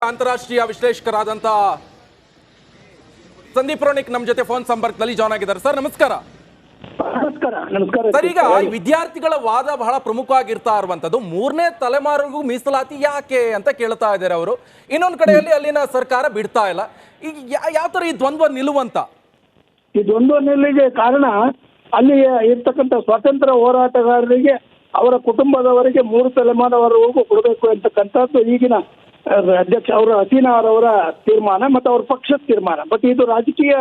ಅಂತಾರಾಷ್ಟ್ರೀಯ ವಿಶ್ಲೇಷಕರಾದಂತ ಸಂದೀಪ್ ರೋಣಿಕ್ ನಮ್ಮ ಜೊತೆ ಫೋನ್ ಸಂಪರ್ಕದಲ್ಲಿ ಜಾಯ್ನ್ ಆಗಿದ್ದಾರೆ. ಸರ್ ನಮಸ್ಕಾರ. ನಮಸ್ಕಾರ ಸರ್, ಈಗ ವಿದ್ಯಾರ್ಥಿಗಳ ವಾದ ಬಹಳ ಪ್ರಮುಖವಾಗಿರ್ತಾ ಇರುವಂತದ್ದು ಮೂರನೇ ತಲೆಮಾರಿಗೂ ಮೀಸಲಾತಿ ಯಾಕೆ ಅಂತ ಕೇಳ್ತಾ ಇದ್ದಾರೆ ಅವರು. ಇನ್ನೊಂದು ಕಡೆಯಲ್ಲಿ ಅಲ್ಲಿನ ಸರ್ಕಾರ ಬಿಡ್ತಾ ಇಲ್ಲ. ಈಗ ಯಾವ ತರ ಈ ದ್ವಂದ್ವ ನಿಲುವಂತ? ಈ ದ್ವಂದ್ವ ನಿಲುವಿಗೆ ಕಾರಣ ಅಲ್ಲಿ ಇರ್ತಕ್ಕಂಥ ಸ್ವಾತಂತ್ರ್ಯ ಹೋರಾಟಗಾರರಿಗೆ ಅವರ ಕುಟುಂಬದವರಿಗೆ 3 ತಲೆಮಾರವರೆಗೂ ಕೊಡಬೇಕು ಅಂತಕ್ಕಂಥದ್ದು ಈಗಿನ ಅಧ್ಯಕ್ಷ ಅವರ ಹಸೀನಾರವರ ತೀರ್ಮಾನ ಮತ್ತು ಅವ್ರ ಪಕ್ಷದ ತೀರ್ಮಾನ. ಬಟ್ ಇದು ರಾಜಕೀಯ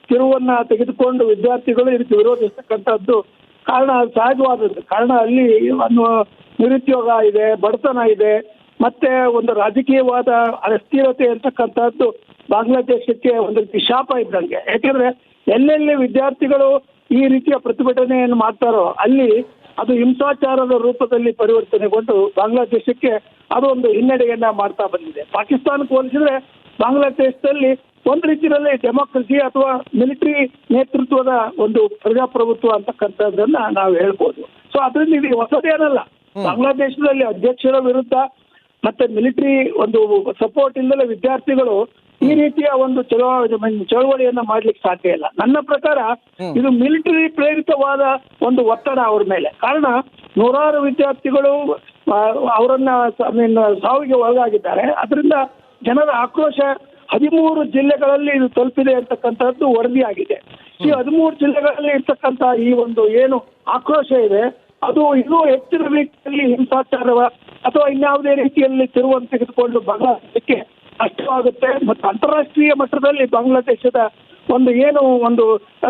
ತಿರುವನ್ನ ತೆಗೆದುಕೊಂಡು ವಿದ್ಯಾರ್ಥಿಗಳು ಇದಕ್ಕೆ ವಿರೋಧಿಸ್ತಕ್ಕಂಥದ್ದು ಕಾರಣ ಸಹಜವಾದದ್ದು. ಕಾರಣ ಅಲ್ಲಿ ನಿರುದ್ಯೋಗ ಇದೆ, ಬಡತನ ಇದೆ, ಮತ್ತೆ ಒಂದು ರಾಜಕೀಯವಾದ ಅಸ್ಥಿರತೆ ಅಂತಕ್ಕಂಥದ್ದು ಬಾಂಗ್ಲಾದೇಶಕ್ಕೆ ಒಂದು ರೀತಿ ಶಾಪ ಇದ್ದಂಗೆ. ಯಾಕೆಂದ್ರೆ ಎಲ್ಲೆಲ್ಲಿ ವಿದ್ಯಾರ್ಥಿಗಳು ಈ ರೀತಿಯ ಪ್ರತಿಭಟನೆಯನ್ನು ಮಾಡ್ತಾರೋ ಅಲ್ಲಿ ಅದು ಹಿಂಸಾಚಾರದ ರೂಪದಲ್ಲಿ ಪರಿವರ್ತನೆಗೊಂಡು ಬಾಂಗ್ಲಾದೇಶಕ್ಕೆ ಅದು ಒಂದು ಹಿನ್ನಡೆಯನ್ನ ಮಾಡ್ತಾ ಬಂದಿದೆ. ಪಾಕಿಸ್ತಾನಕ್ಕೆ ಹೋಲಿಸಿದ್ರೆ ಬಾಂಗ್ಲಾದೇಶದಲ್ಲಿ ಒಂದು ರೀತಿಯಲ್ಲಿ ಡೆಮೋಕ್ರಸಿ ಅಥವಾ ಮಿಲಿಟರಿ ನೇತೃತ್ವದ ಒಂದು ಪ್ರಜಾಪ್ರಭುತ್ವ ಅಂತಕ್ಕಂಥದ್ದನ್ನ ನಾವು ಹೇಳ್ಬೋದು. ಸೊ ಅದರಿಂದ ಇದು ಹೊಸದೇನಲ್ಲ. ಬಾಂಗ್ಲಾದೇಶದಲ್ಲಿ ಅಧ್ಯಕ್ಷರ ವಿರುದ್ಧ ಮತ್ತೆ ಮಿಲಿಟರಿ ಒಂದು ಸಪೋರ್ಟ್ ಇಲ್ಲದೆ ವಿದ್ಯಾರ್ಥಿಗಳು ಈ ರೀತಿಯ ಒಂದು ಚಳವಳಿಯನ್ನ ಮಾಡ್ಲಿಕ್ಕೆ ಸಾಧ್ಯ ಇಲ್ಲ. ನನ್ನ ಪ್ರಕಾರ ಇದು ಮಿಲಿಟರಿ ಪ್ರೇರಿತವಾದ ಒಂದು ಒತ್ತಡ ಅವ್ರ ಮೇಲೆ. ಕಾರಣ ನೂರಾರು ವಿದ್ಯಾರ್ಥಿಗಳು ಅವರನ್ನ ಸಾವಿಗೆ ಒಳಗಾಗಿದ್ದಾರೆ. ಅದರಿಂದ ಜನರ ಆಕ್ರೋಶ 13 ಜಿಲ್ಲೆಗಳಲ್ಲಿ ಇದು ತಲುಪಿದೆ ಅಂತಕ್ಕಂಥದ್ದು ವರದಿಯಾಗಿದೆ. ಈ 13 ಜಿಲ್ಲೆಗಳಲ್ಲಿ ಇರ್ತಕ್ಕಂಥ ಈ ಒಂದು ಏನು ಆಕ್ರೋಶ ಇದೆ ಅದು ಇನ್ನೂ ಹೆಚ್ಚಿನ ರೀತಿಯಲ್ಲಿ ಹಿಂಸಾಚಾರವ ಅಥವಾ ಇನ್ಯಾವುದೇ ರೀತಿಯಲ್ಲಿ ತಿರುವನ್ನು ತೆಗೆದುಕೊಂಡು ಬಾಂಗ್ಲಾದೇಶಕ್ಕೆ ಕಷ್ಟವಾಗುತ್ತೆ. ಮತ್ತು ಅಂತಾರಾಷ್ಟ್ರೀಯ ಮಟ್ಟದಲ್ಲಿ ಬಾಂಗ್ಲಾದೇಶದ ಒಂದು ಏನು ಒಂದು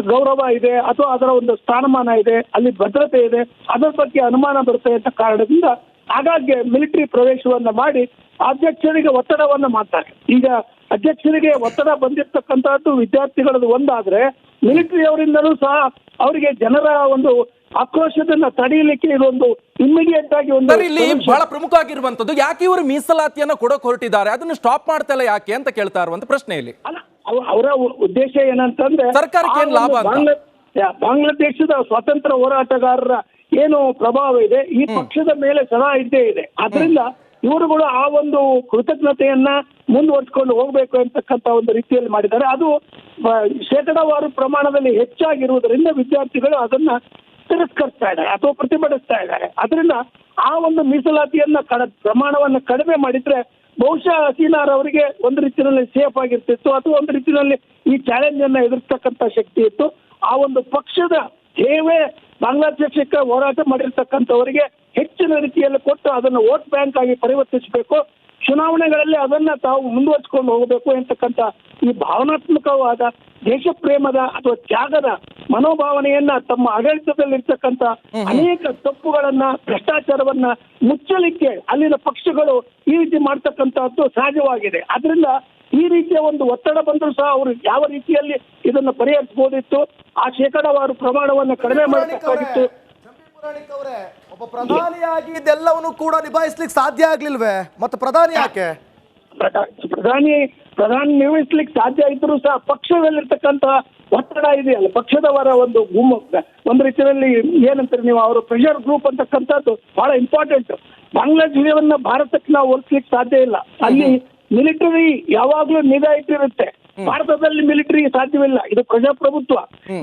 ಗೌರವ ಇದೆ ಅಥವಾ ಅದರ ಒಂದು ಸ್ಥಾನಮಾನ ಇದೆ, ಅಲ್ಲಿ ಭದ್ರತೆ ಇದೆ, ಅದರ ಬಗ್ಗೆ ಅನುಮಾನ ಬರುತ್ತೆ ಅಂತ ಕಾರಣದಿಂದ ಹಾಗಾಗಿ ಮಿಲಿಟರಿ ಪ್ರವೇಶವನ್ನ ಮಾಡಿ ಅಧ್ಯಕ್ಷರಿಗೆ ಒತ್ತಡವನ್ನ ಮಾಡ್ತಾರೆ. ಈಗ ಅಧ್ಯಕ್ಷರಿಗೆ ಒತ್ತಡ ಬಂದಿರತಕ್ಕಂತಹದ್ದು ವಿದ್ಯಾರ್ಥಿಗಳದ್ದು ಒಂದಾದ್ರೆ ಮಿಲಿಟರಿ ಅವರಿಂದಲೂ ಸಹ ಅವರಿಗೆ ಜನರ ಒಂದು ಆಕ್ರೋಶದನ್ನ ತಡೆಯಲಿಕ್ಕೆ ಇದೊಂದು ಇಮಿಡಿಯೇಟ್ ಆಗಿ ಒಂದು ಇಲ್ಲಿ ಬಹಳ ಪ್ರಮುಖ ಆಗಿರುವಂತದ್ದು ಯಾಕೆ ಇವರು ಮೀಸಲಾತಿಯನ್ನ ಕೊಡೋಕೆ ಹೊರಟಿದ್ದಾರೆ, ಅದನ್ನು ಸ್ಟಾಪ್ ಮಾಡ್ತಾ ಇಲ್ಲ ಯಾಕೆ ಅಂತ ಕೇಳ್ತಾ ಇರುವಂತ ಪ್ರಶ್ನೆ ಇಲ್ಲಿ. ಅಲ್ಲ, ಅವರ ಉದ್ದೇಶ ಏನಂತಂದ್ರೆ ಸರ್ಕಾರಕ್ಕೆ ಏನ್ ಲಾಭ ಅಂತ. ಬಾಂಗ್ಲಾದೇಶದ ಸ್ವಾತಂತ್ರ್ಯ ಹೋರಾಟಗಾರರ ಏನು ಪ್ರಭಾವ ಇದೆ ಈ ಪಕ್ಷದ ಮೇಲೆ ಸದಾ ಇದ್ದೇ ಇದೆ. ಆದ್ರಿಂದ ಇವರುಗಳು ಆ ಒಂದು ಕೃತಜ್ಞತೆಯನ್ನ ಮುಂದುವರಿಸಿಕೊಂಡು ಹೋಗ್ಬೇಕು ಅಂತಕ್ಕಂಥ ಒಂದು ರೀತಿಯಲ್ಲಿ ಮಾಡಿದ್ದಾರೆ. ಅದು ಶೇಕಡಾವಾರು ಪ್ರಮಾಣದಲ್ಲಿ ಹೆಚ್ಚಾಗಿರುವುದರಿಂದ ವಿದ್ಯಾರ್ಥಿಗಳು ಅದನ್ನ ತಿರಸ್ಕರಿಸ್ತಾ ಇದ್ದಾರೆ ಅಥವಾ ಪ್ರತಿಭಟಿಸ್ತಾ ಇದ್ದಾರೆ. ಅದರಿಂದ ಆ ಒಂದು ಮೀಸಲಾತಿಯನ್ನ ಪ್ರಮಾಣವನ್ನು ಕಡಿಮೆ ಮಾಡಿದ್ರೆ ಬಹುಶಃ ಹಸೀನಾರ್ ಅವರಿಗೆ ಒಂದು ರೀತಿಯಲ್ಲಿ ಸೇಫ್ ಆಗಿರ್ತಿತ್ತು ಅಥವಾ ಒಂದು ರೀತಿಯಲ್ಲಿ ಈ ಚಾಲೆಂಜ್ ಅನ್ನ ಎದುರಿಸ್ತಕ್ಕಂಥ ಶಕ್ತಿ ಇತ್ತು. ಆ ಒಂದು ಪಕ್ಷದ ಸೇವೆ ಬಾಂಗ್ಲಾದೇಶಕ್ಕೆ ಹೋರಾಟ ಮಾಡಿರ್ತಕ್ಕಂಥವರಿಗೆ ಹೆಚ್ಚಿನ ರೀತಿಯಲ್ಲಿ ಕೊಟ್ಟು ಅದನ್ನು ವೋಟ್ ಬ್ಯಾಂಕ್ ಆಗಿ ಪರಿವರ್ತಿಸಬೇಕು, ಚುನಾವಣೆಗಳಲ್ಲಿ ಅದನ್ನ ತಾವು ಮುಂದುವರಿಸಿಕೊಂಡು ಹೋಗಬೇಕು ಅಂತಕ್ಕಂಥ ಈ ಭಾವನಾತ್ಮಕವಾದ ದೇಶ ಪ್ರೇಮದ ಅಥವಾ ತ್ಯಾಗದ ಮನೋಭಾವನೆಯನ್ನ ತಮ್ಮ ಆಡಳಿತದಲ್ಲಿರ್ತಕ್ಕಂಥ ಅನೇಕ ತಪ್ಪುಗಳನ್ನ ಭ್ರಷ್ಟಾಚಾರವನ್ನ ಮುಚ್ಚಲಿಕ್ಕೆ ಅಲ್ಲಿನ ಪಕ್ಷಗಳು ಈ ರೀತಿ ಮಾಡ್ತಕ್ಕಂಥದ್ದು ಸಹಜವಾಗಿದೆ. ಆದ್ರಿಂದ ಈ ರೀತಿಯ ಒಂದು ಒತ್ತಡ ಬಂದರೂ ಸಹ ಅವರು ಯಾವ ರೀತಿಯಲ್ಲಿ ಇದನ್ನು ಪರಿಹರಿಸಬಹುದಿತ್ತು, ಆ ಶೇಕಡಾವಾರು ಪ್ರಮಾಣವನ್ನು ಕಡಿಮೆ ಮಾಡಬೇಕಾಗಿತ್ತು. ಒಬ್ಬ ಪ್ರಧಾನಿಯಾಗಿ ಇದೆಲ್ಲವನ್ನು ಕೂಡ ನಿಭಾಯಿಸ್ಲಿಕ್ಕೆ ಸಾಧ್ಯ ಆಗ್ಲಿಲ್ವೇ? ಮತ್ತು ಪ್ರಧಾನಿ ಯಾಕೆ? ಪ್ರಧಾನಿ ನಿರ್ವಹಿಸ್ಲಿಕ್ಕೆ ಸಾಧ್ಯ ಇದ್ರೂ ಸಹ ಪಕ್ಷದಲ್ಲಿರ್ತಕ್ಕಂಥ ಒತ್ತಡ ಇದೆಯಲ್ಲ, ಪಕ್ಷದವರ ಒಂದು ಒಂದು ರೀತಿಯಲ್ಲಿ ಏನಂತಾರೆ ನೀವು ಅವರು ಪ್ರೆಷರ್ ಗ್ರೂಪ್ ಅಂತಕ್ಕಂಥದ್ದು ಬಹಳ ಇಂಪಾರ್ಟೆಂಟ್. ಬಾಂಗ್ಲಾದೇಶವನ್ನ ಭಾರತಕ್ಕೆ ನಾವು ಹೋಲಿಸ್ಲಿಕ್ಕೆ ಸಾಧ್ಯ ಇಲ್ಲ. ಅಲ್ಲಿ ಮಿಲಿಟರಿ ಯಾವಾಗ್ಲೂ ನಿಗಾ ಇಟ್ಟಿರುತ್ತೆ. ಭಾರತದಲ್ಲಿ ಮಿಲಿಟರಿ ಸಾಧ್ಯವಿಲ್ಲ. ಇದು ಪ್ರಜಾಪ್ರಭುತ್ವ.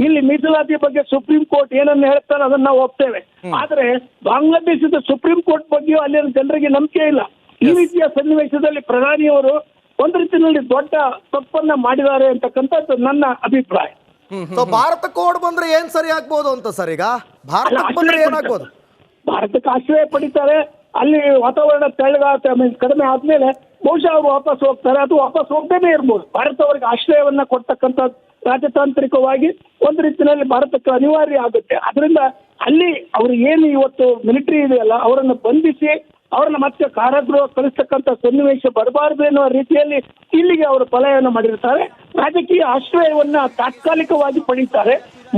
ಇಲ್ಲಿ ಮೀಸಲಾತಿ ಬಗ್ಗೆ ಸುಪ್ರೀಂ ಕೋರ್ಟ್ ಏನನ್ನ ಹೇಳ್ತಾರೆ ಅದನ್ನ ನಾವು ಒಪ್ತೇವೆ. ಆದ್ರೆ ಬಾಂಗ್ಲಾದೇಶದ ಸುಪ್ರೀಂ ಕೋರ್ಟ್ ಬಗ್ಗೆಯೂ ಅಲ್ಲಿನ ಜನರಿಗೆ ನಂಬಿಕೆ ಇಲ್ಲ. ಈ ರೀತಿಯ ಸನ್ನಿವೇಶದಲ್ಲಿ ಪ್ರಧಾನಿಯವರು ಒಂದು ರೀತಿಯಲ್ಲಿ ದೊಡ್ಡ ತಪ್ಪನ್ನ ಮಾಡಿದ್ದಾರೆ ಅಂತಕ್ಕಂಥದ್ದು ನನ್ನ ಅಭಿಪ್ರಾಯ. ಭಾರತಕ್ಕೆ ಓಡ್ ಬಂದ್ರೆ ಏನ್ ಸರಿ ಆಗ್ಬೋದು ಅಂತ ಸರ್? ಈಗ ಭಾರತಕ್ಕೆ ಬಂದ್ರೆ ಏನಾಗ್ಬೋದು? ಭಾರತಕ್ಕೆ ಆಶ್ರಯ ಪಡಿತಾರೆ, ಅಲ್ಲಿ ವಾತಾವರಣ ಕಡಿಮೆ ಆದ್ಮೇಲೆ ಬಹುಶಃ ಅವರು ವಾಪಸ್ ಹೋಗ್ತಾರೆ ಅಥವಾ ವಾಪಸ್ ಹೋಗ್ದೇನೆ ಇರ್ಬೋದು. ಭಾರತ ಅವರಿಗೆ ಆಶ್ರಯವನ್ನ ಕೊಡ್ತಕ್ಕಂಥ ರಾಜತಾಂತ್ರಿಕವಾಗಿ ಒಂದು ರೀತಿಯಲ್ಲಿ ಭಾರತಕ್ಕೆ ಅನಿವಾರ್ಯ ಆಗುತ್ತೆ. ಅದರಿಂದ ಅಲ್ಲಿ ಅವರು ಏನು ಇವತ್ತು ಮಿಲಿಟರಿ ಇದೆಯಲ್ಲ ಅವರನ್ನು ಬಂಧಿಸಿ ಅವ್ರನ್ನ ಮತ್ತೆ ಕಾರಾಗೃಹ ಕಳಿಸ್ತಕ್ಕಂಥ ಸನ್ನಿವೇಶ ಬರಬಾರದು ಎನ್ನುವ ರೀತಿಯಲ್ಲಿ ಇಲ್ಲಿಗೆ ಅವರು ಪಲಾಯನ ಮಾಡಿರ್ತಾರೆ. ರಾಜಕೀಯ ಆಶ್ರಯವನ್ನ ತಾತ್ಕಾಲಿಕವಾಗಿ ಪಡೀತಾರೆ.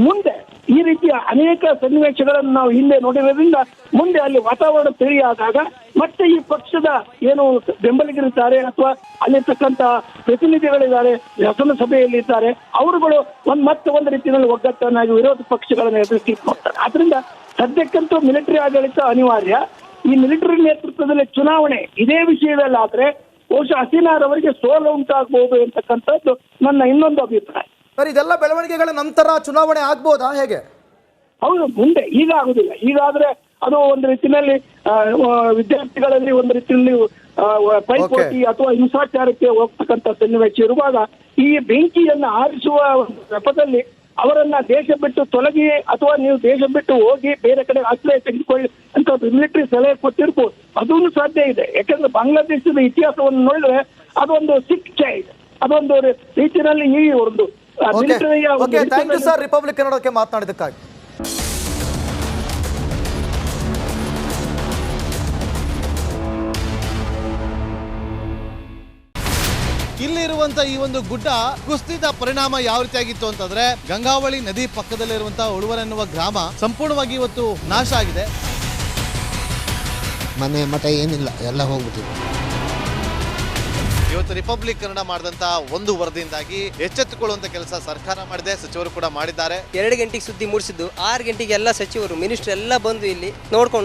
ಮುಂದೆ ಈ ರೀತಿಯ ಅನೇಕ ಸನ್ನಿವೇಶಗಳನ್ನು ನಾವು ಹಿಂದೆ ನೋಡಿರೋದ್ರಿಂದ ಮುಂದೆ ಅಲ್ಲಿ ವಾತಾವರಣ ತಿಳಿಯಾದಾಗ ಮತ್ತೆ ಈ ಪಕ್ಷದ ಏನು ಬೆಂಬಲಿಗರಿದ್ದಾರೆ ಅಥವಾ ಅಲ್ಲಿರ್ತಕ್ಕಂಥ ಪ್ರತಿನಿಧಿಗಳಿದ್ದಾರೆ, ವಿಧಾನಸಭೆಯಲ್ಲಿದ್ದಾರೆ, ಅವರುಗಳು ಮತ್ತೆ ಒಂದು ರೀತಿಯಲ್ಲಿ ಒಗ್ಗಟ್ಟನ್ನಾಗಿ ವಿರೋಧ ಪಕ್ಷಗಳನ್ನು ಎದುರಿಸಲಿಕ್ಕೆ ಹೋಗ್ತಾರೆ. ಆದ್ರಿಂದ ಸದ್ಯಕ್ಕಂತೂ ಮಿಲಿಟರಿ ಆಡಳಿತ ಅನಿವಾರ್ಯ. ಈ ಮಿಲಿಟರಿ ನೇತೃತ್ವದಲ್ಲಿ ಚುನಾವಣೆ ಇದೇ ವಿಷಯದಲ್ಲಾದ್ರೆ ಬಹುಶಃ ಹಸೀನಾರವರಿಗೆ ಸೋಲು ಉಂಟಾಗಬಹುದು ಅಂತಕ್ಕಂಥದ್ದು ನನ್ನ ಇನ್ನೊಂದು ಅಭಿಪ್ರಾಯ. ಸರ್, ಇದೆಲ್ಲ ಬೆಳವಣಿಗೆಗಳ ನಂತರ ಚುನಾವಣೆ ಆಗ್ಬೋದಾ, ಹೇಗೆ? ಹೌದು, ಮುಂದೆ, ಈಗ ಆಗುದಿಲ್ಲ. ಈಗಾದ್ರೆ ಅದು ಒಂದು ರೀತಿಯಲ್ಲಿ ವಿದ್ಯಾರ್ಥಿಗಳಲ್ಲಿ ಒಂದು ರೀತಿಯಲ್ಲಿ ಪೈಪೋಟಿ ಅಥವಾ ಹಿಂಸಾಚಾರಕ್ಕೆ ಹೋಗ್ತಕ್ಕಂಥ ಸನ್ನಿವೇಶ ಇರುವಾಗ ಈ ಬೆಂಕಿಯನ್ನು ಆರಿಸುವ ಒಂದು ನೆಪದಲ್ಲಿ ಅವರನ್ನ ದೇಶ ಬಿಟ್ಟು ತೊಲಗಿ ಅಥವಾ ನೀವು ದೇಶ ಬಿಟ್ಟು ಹೋಗಿ ಬೇರೆ ಕಡೆ ಆಶ್ರಯ ತೆಗೆದುಕೊಳ್ಳಿ ಅಂತ ಮಿಲಿಟರಿ ಸಲಹೆ ಕೊಟ್ಟಿರ್ಬೋದು. ಅದೊಂದು ಸಾಧ್ಯ ಇದೆ. ಯಾಕಂದ್ರೆ ಬಾಂಗ್ಲಾದೇಶದ ಇತಿಹಾಸವನ್ನು ನೋಡಿದ್ರೆ ಅದೊಂದು ಸಿಕ್ ಚೈಲ್ಡ್, ಅದೊಂದು ರೀತಿಯಲ್ಲಿ ಈ ಒಂದು ಥ್ಯಾಂಕ್ ಯು ಸರ್, ರಿಪಬ್ಲಿಕ್ ಕನ್ನಡಕ್ಕೆ ಮಾತನಾಡಿದ್ದಕ್ಕಾಗಿ. ಇಲ್ಲಿರುವಂತ ಈ ಒಂದು ಗುಡ್ಡ ಕುಸಿದ ಪರಿಣಾಮ ಯಾವ ರೀತಿಯಾಗಿತ್ತು ಅಂತಂದ್ರೆ ಗಂಗಾವಳಿ ನದಿ ಪಕ್ಕದಲ್ಲಿರುವಂತಹ ಉಳುವರ್ ಎನ್ನುವ ಗ್ರಾಮ ಸಂಪೂರ್ಣವಾಗಿ ಇವತ್ತು ನಾಶ ಆಗಿದೆ. ಮನೆ ಮಠ ಏನಿಲ್ಲ, ಎಲ್ಲ ಹೋಗ್ಬಿಟ್ಟಿದೆ. ಇವತ್ತು ರಿಪಬ್ಲಿಕ್ ಕನ್ನಡ ಮಾಡಿದಂತಹ ಒಂದು ವರದಿಯಿಂದಾಗಿ ಎಚ್ಚೆತ್ತುಕೊಳ್ಳುವಂತ ಕೆಲಸ ಸರ್ಕಾರ ಮಾಡಿದೆ, ಸಚಿವರು ಕೂಡ ಮಾಡಿದ್ದಾರೆ. 2 ಗಂಟೆಗೆ ಸುದ್ದಿ ಮೂಡಿಸಿದ್ದು 6 ಗಂಟೆಗೆ ಎಲ್ಲ ಸಚಿವರು ಮಿನಿಸ್ಟರ್ ಎಲ್ಲ ಬಂದು ಇಲ್ಲಿ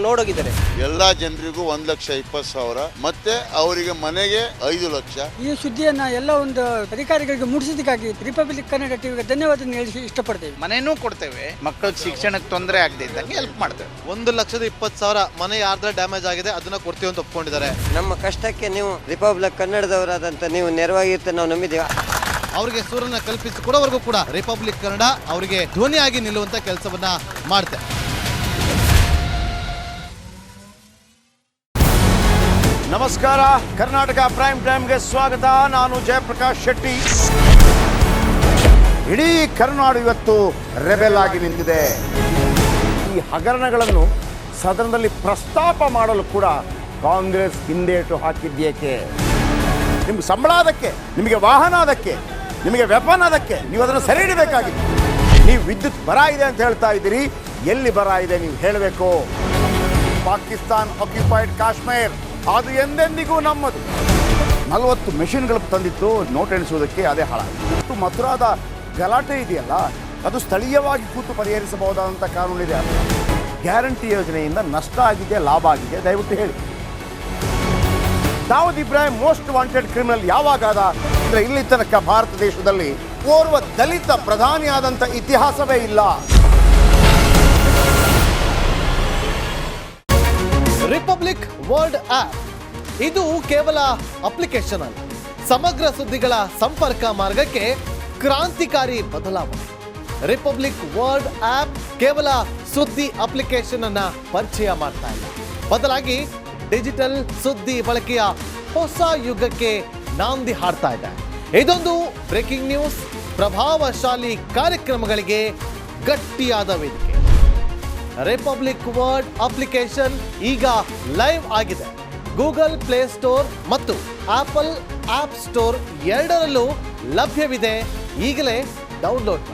ನೋಡೋಗಿದ್ದಾರೆ. ಎಲ್ಲಾ ಜನರಿಗೂ 1,20,000 ಮತ್ತೆ ಅವರಿಗೆ ಮನೆಗೆ 5 ಲಕ್ಷ. ಈ ಸುದ್ದಿಯನ್ನ ಎಲ್ಲ ಒಂದು ಅಧಿಕಾರಿಗಳಿಗೆ ಮುಟ್ಟಿಸಿದಕ್ಕಾಗಿ ರಿಪಬ್ಲಿಕ್ ಕನ್ನಡ ಟಿವಿಗೆ ಧನ್ಯವಾದ ಹೇಳಿ ಇಷ್ಟಪಡ್ತೇವೆ. ಮನೆಯೂ ಕೊಡ್ತೇವೆ, ಮಕ್ಕಳ ಶಿಕ್ಷಣಕ್ಕೆ ತೊಂದರೆ ಆಗದೆ ಇದ್ದಂಗೆ ಹೆಲ್ಪ್ ಮಾಡ್ತೇವೆ. 1,20,000 ಮನೆ ಯಾರ್ದ್ರ ಡ್ಯಾಮೇಜ್ ಆಗಿದೆ ಅದನ್ನ ಕೊಡ್ತೀವಿ ಅಂತ ಒಪ್ಕೊಂಡಿದ್ದಾರೆ. ನಮ್ಮ ಕಷ್ಟಕ್ಕೆ ನೀವು ರಿಪಬ್ಲಿಕ್ ಕನ್ನಡದವರಾದಂತ ನೀವು ನೆರವಾಗಿರ್ತೀವಿ ನಾವು ನಂಬಿದ್ದೇವೆ. ಅವರಿಗೆ ಸೂರನ್ನ ಕಲ್ಪಿಸಿ ಕೊಡೋವರೆಗೂ ಕೂಡ ರಿಪಬ್ಲಿಕ್ ಕನ್ನಡ ಅವರಿಗೆ ಧ್ವನಿಯಾಗಿ ನಿಲ್ಲುವಂತ ಕೆಲಸವನ್ನ ಮಾಡುತ್ತೆ. ನಮಸ್ಕಾರ, ಕರ್ನಾಟಕ ಪ್ರೈಮ್ ಟೈಮ್ಗೆ ಸ್ವಾಗತ. ನಾನು ಜಯಪ್ರಕಾಶ್ ಶೆಟ್ಟಿ. ಇಡೀ ಕರ್ನಾಡು ಇವತ್ತು ರೆಬೆಲ್ ಆಗಿ ನಿಂತಿದೆ. ಈ ಹಗರಣಗಳನ್ನು ಸದನದಲ್ಲಿ ಪ್ರಸ್ತಾಪ ಮಾಡಲು ಕೂಡ ಕಾಂಗ್ರೆಸ್ ಹಿಂದೇಟು ಹಾಕಿದ್ದೇಕೆ? ನಿಮ್ಗೆ ಸಂಬಳ ಅದಕ್ಕೆ, ನಿಮಗೆ ವಾಹನ ಅದಕ್ಕೆ, ನಿಮಗೆ ವೆಪನ್ ಅದಕ್ಕೆ, ನೀವು ಅದನ್ನು ಸೆರೆ ಹಿಡಿಬೇಕಾಗಿತ್ತು. ನೀವು ವಿದ್ಯುತ್ ಬರ ಇದೆ ಅಂತ ಹೇಳ್ತಾ ಇದ್ದೀರಿ, ಎಲ್ಲಿ ಬರ ಇದೆ ನೀವು ಹೇಳಬೇಕು. ಪಾಕಿಸ್ತಾನ್ ಆಕ್ಯುಪೈಡ್ ಕಾಶ್ಮೀರ್ ಅದು ಎಂದೆಂದಿಗೂ ನಮ್ಮದು. 40 ಮೆಷಿನ್ಗಳು ತಂದಿತ್ತು ನೋಟ್ ಎಣಿಸುವುದಕ್ಕೆ, ಅದೇ ಹಾಳಾಗಿದೆ. ಮಥುರಾದ ಗಲಾಟೆ ಇದೆಯಲ್ಲ, ಅದು ಸ್ಥಳೀಯವಾಗಿ ಕೂತು ಪರಿಹರಿಸಬಹುದಾದಂಥ ಕಾನೂನಿದೆ. ಗ್ಯಾರಂಟಿ ಯೋಜನೆಯಿಂದ ನಷ್ಟ ಆಗಿದೆ, ಲಾಭ ಆಗಿದೆ, ದಯವಿಟ್ಟು ಹೇಳಿ. Dawood Ibrahim most wanted criminal ಯಾವಾಗಾದ ಅಂದರೆ ಇಲ್ಲಿ ತನಕ ಭಾರತ ದೇಶದಲ್ಲಿ ಓರ್ವ ದಲಿತ ಪ್ರಧಾನಿಯಾದಂಥ ಇತಿಹಾಸವೇ ಇಲ್ಲ. ರಿಪಬ್ಲಿಕ್ ವರ್ಲ್ಡ್ ಆಪ್ ಇದು ಕೇವಲ ಅಪ್ಲಿಕೇಶನ್ ಅಲ್ಲ, ಸಮಗ್ರ ಸುದ್ದಿಗಳ ಸಂಪರ್ಕ ಮಾರ್ಗಕ್ಕೆ ಕ್ರಾಂತಿಕಾರಿ ಬದಲಾವಣೆ. ರಿಪಬ್ಲಿಕ್ ವರ್ಲ್ಡ್ ಆಪ್ ಕೇವಲ ಸುದ್ದಿ ಅಪ್ಲಿಕೇಶನ್ ಅನ್ನ ಪರಿಚಯ ಮಾಡ್ತಾ ಇಲ್ಲ, ಬದಲಾಗಿ ಡಿಜಿಟಲ್ ಸುದ್ದಿ ಬಳಕೆಯ ಹೊಸ ಯುಗಕ್ಕೆ ನಾಂದಿ ಹಾಡ್ತಾ ಇದೆ. ಇದೊಂದು ಬ್ರೇಕಿಂಗ್ ನ್ಯೂಸ್, ಪ್ರಭಾವಶಾಲಿ ಕಾರ್ಯಕ್ರಮಗಳಿಗೆ ಗಟ್ಟಿಯಾದ ವೇದಿಕೆ. ರಿಪಬ್ಲಿಕ್ ವರ್ಲ್ಡ್ ಅಪ್ಲಿಕೇಶನ್ ಈಗ ಲೈವ್ ಆಗಿದೆ. ಗೂಗಲ್ ಪ್ಲೇ ಸ್ಟೋರ್ ಮತ್ತು ಆಪಲ್ ಆಪ್ ಸ್ಟೋರ್ ಎರಡರಲ್ಲೂ ಲಭ್ಯವಿದೆ. ಈಗಲೇ ಡೌನ್ಲೋಡ್ ಮಾಡಿ.